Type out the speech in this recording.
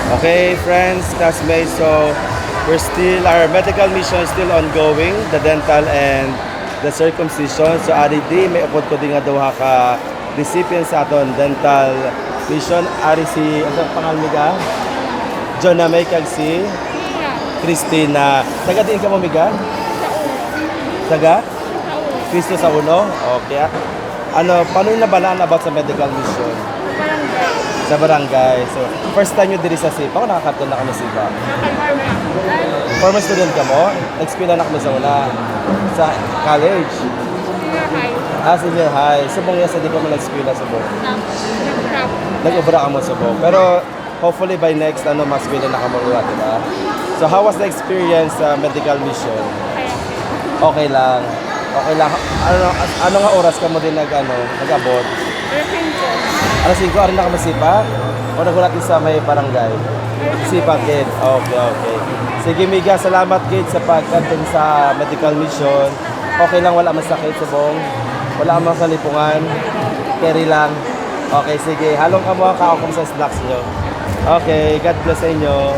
Okay, friends, classmates, so our medical mission is still ongoing, the dental and the circumcision. So, ari di, may upod ko din nga daw ka recipient sa aton dental mission. Ari si, ano pangalan mo ka? John na may kag si Christina. Taga diin ka mo, Miga? Taga? Cristo sa uno? Okay. Ano, paano yung nabalaan about sa medical mission? Sa barangay. So, first time nyo diri sa SIPA, o nakakatun na kami sa SIPA? Former student ka mo? Nag-eskwela na kami sa una. Sa college? Senior high. Subong yan sa di ka mo nag-eskwela sa buong. Nag-ubra ka mo sa buong. Pero, hopefully by next, mas-eskwela na ka mo ulit, diba? So, how was the experience sa medical mission? Okay lang. Okay lang. Ano nga oras ka mo din nag-abot? Alas 5, arin na ka masipa? O nagulat sa may barangay? Sipa, Kid. Okay. Sige, Miga, salamat, Kid, sa pagkantun sa medical mission. Okay lang, wala masakit sa buong. Wala mang salipungan. Carry lang. Okay, sige. Halong ka mo, kaukom sa snacks nyo. Okay, God bless sa inyo.